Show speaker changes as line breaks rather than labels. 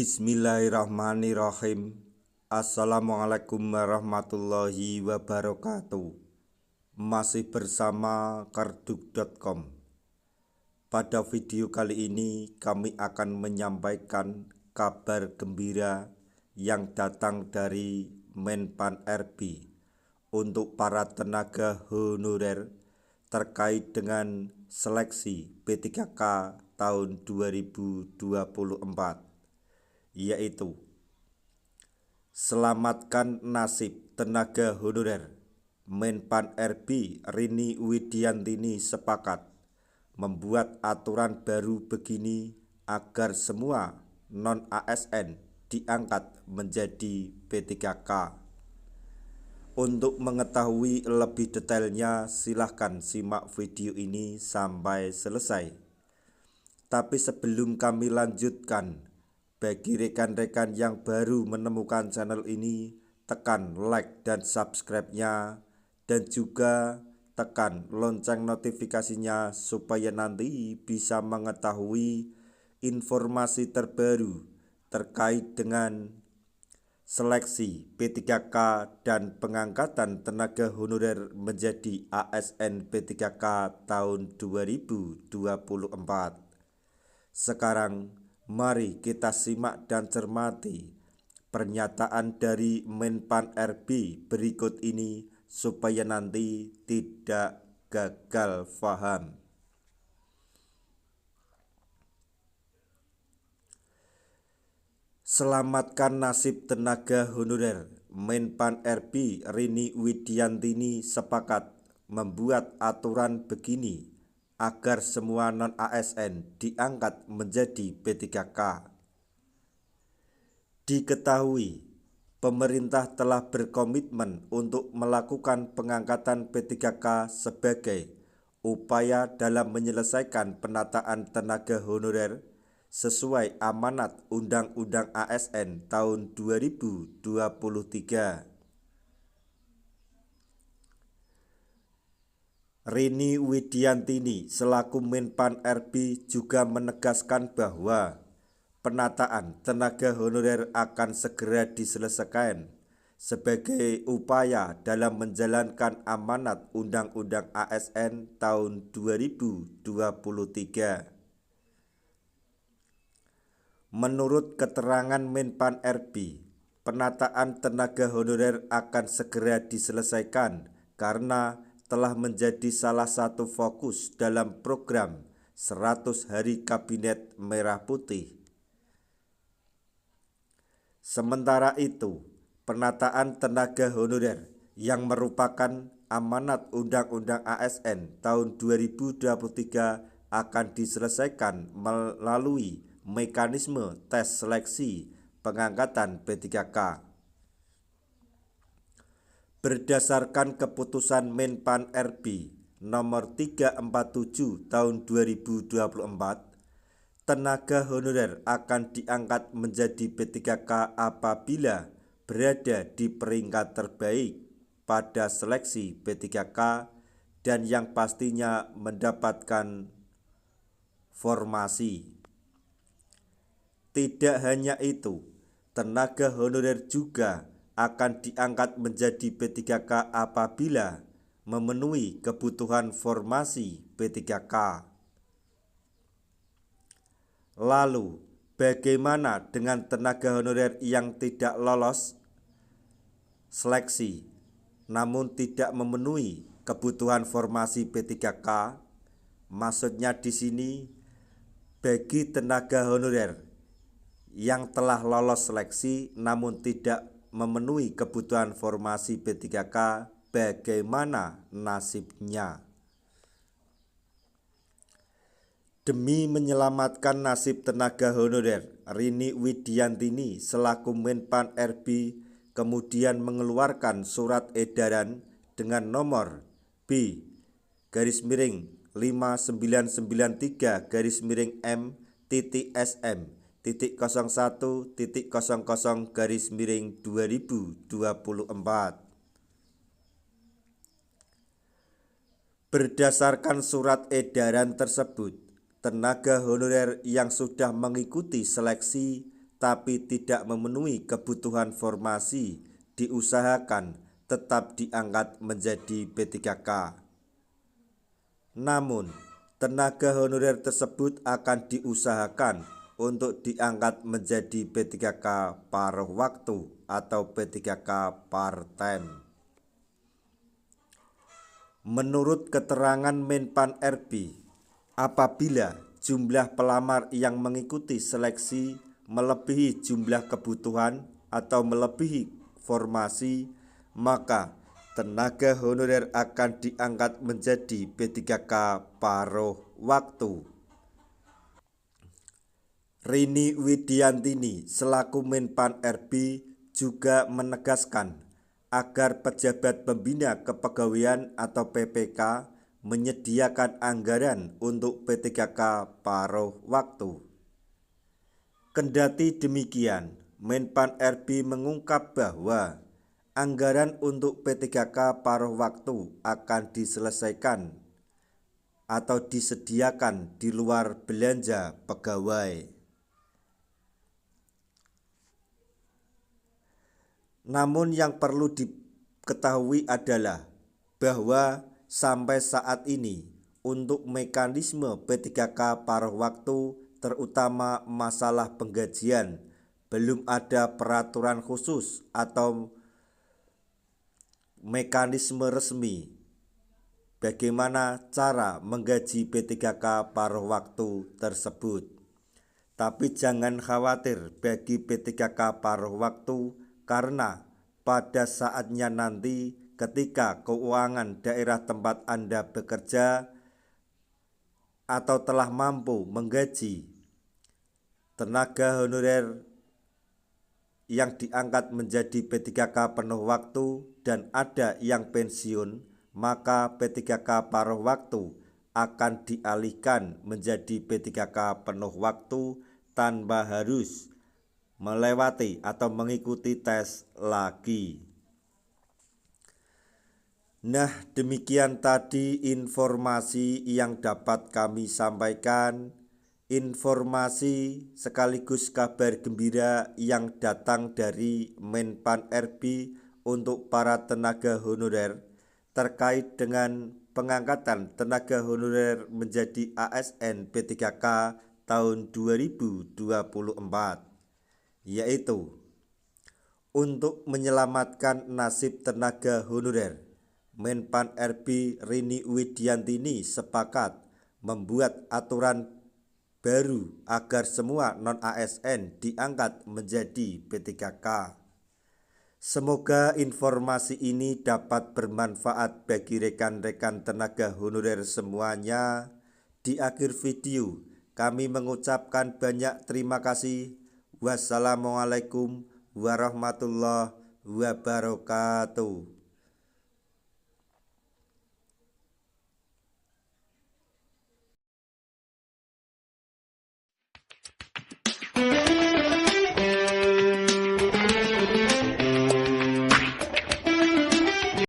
Bismillahirrahmanirrahim. Assalamualaikum warahmatullahi wabarakatuh. Masih bersama karduk.com. Pada video kali ini kami akan menyampaikan kabar gembira yang datang dari Menpan RB untuk para tenaga honorer terkait dengan seleksi P3K tahun 2024, yaitu selamatkan nasib tenaga honorer. Menpan RB Rini Widiantini sepakat membuat aturan baru begini agar semua non-ASN diangkat menjadi P3K. Untuk mengetahui lebih detailnya silahkan simak video ini sampai selesai. Tapi sebelum kami lanjutkan, bagi rekan-rekan yang baru menemukan channel ini, tekan like dan subscribe-nya, dan juga tekan lonceng notifikasinya supaya nanti bisa mengetahui informasi terbaru terkait dengan seleksi P3K dan pengangkatan tenaga honorer menjadi ASN P3K tahun 2024. Sekarang mari kita simak dan cermati pernyataan dari Menpan RB berikut ini supaya nanti tidak gagal paham. Selamatkan nasib tenaga honorer. Menpan RB Rini Widiantini sepakat membuat aturan begini agar semua non-ASN diangkat menjadi P3K. Diketahui, pemerintah telah berkomitmen untuk melakukan pengangkatan P3K sebagai upaya dalam menyelesaikan penataan tenaga honorer sesuai amanat Undang-Undang ASN tahun 2023. Rini Widiantini selaku Menpan RB juga menegaskan bahwa penataan tenaga honorer akan segera diselesaikan sebagai upaya dalam menjalankan amanat Undang-Undang ASN tahun 2023. Menurut keterangan Menpan RB, penataan tenaga honorer akan segera diselesaikan karena telah menjadi salah satu fokus dalam program 100 Hari Kabinet Merah Putih. Sementara itu, penataan tenaga honorer yang merupakan amanat Undang-Undang ASN tahun 2023 akan diselesaikan melalui mekanisme tes seleksi pengangkatan P3K. Berdasarkan keputusan Menpan RB nomor 347 tahun 2024, tenaga honorer akan diangkat menjadi P3K apabila berada di peringkat terbaik pada seleksi P3K dan yang pastinya mendapatkan formasi. Tidak hanya itu, tenaga honorer juga akan diangkat menjadi P3K apabila memenuhi kebutuhan formasi P3K. Lalu, bagaimana dengan tenaga honorer yang tidak lolos seleksi namun tidak memenuhi kebutuhan formasi P3K? Maksudnya di sini bagi tenaga honorer yang telah lolos seleksi namun tidak memenuhi kebutuhan formasi P3K, bagaimana nasibnya? Demi menyelamatkan nasib tenaga honorer, Rini Widiantini selaku Menpan RB kemudian mengeluarkan surat edaran dengan nomor B/5993-M.SM.00/2024. Berdasarkan surat edaran tersebut, tenaga honorer yang sudah mengikuti seleksi tapi tidak memenuhi kebutuhan formasi diusahakan tetap diangkat menjadi P3K. Namun, tenaga honorer tersebut akan diusahakan untuk diangkat menjadi P3K paruh waktu atau P3K part-time. Menurut keterangan Menpan RB, apabila jumlah pelamar yang mengikuti seleksi melebihi jumlah kebutuhan atau melebihi formasi, maka tenaga honorer akan diangkat menjadi P3K paruh waktu. Rini Widiantini selaku Menpan RB juga menegaskan agar pejabat pembina kepegawaian atau PPK menyediakan anggaran untuk P3K paruh waktu. Kendati demikian, Menpan RB mengungkap bahwa anggaran untuk P3K paruh waktu akan diselesaikan atau disediakan di luar belanja pegawai. Namun yang perlu diketahui adalah bahwa sampai saat ini untuk mekanisme P3K paruh waktu terutama masalah penggajian belum ada peraturan khusus atau mekanisme resmi bagaimana cara menggaji P3K paruh waktu tersebut. Tapi jangan khawatir bagi P3K paruh waktu karena pada saatnya nanti ketika keuangan daerah tempat Anda bekerja atau telah mampu menggaji tenaga honorer yang diangkat menjadi P3K penuh waktu dan ada yang pensiun, maka P3K paruh waktu akan dialihkan menjadi P3K penuh waktu tanpa harus melewati atau mengikuti tes lagi. Nah, demikian tadi informasi yang dapat kami sampaikan. Informasi sekaligus kabar gembira yang datang dari Menpan RB untuk para tenaga honorer terkait dengan pengangkatan tenaga honorer menjadi ASN P3K tahun 2024. Yaitu untuk menyelamatkan nasib tenaga honorer, Menpan RB Rini Widiantini sepakat membuat aturan baru agar semua non-ASN diangkat menjadi P3K. Semoga informasi ini dapat bermanfaat bagi rekan-rekan tenaga honorer semuanya. Di akhir video, kami mengucapkan banyak terima kasih. Wassalamualaikum warahmatullahi wabarakatuh.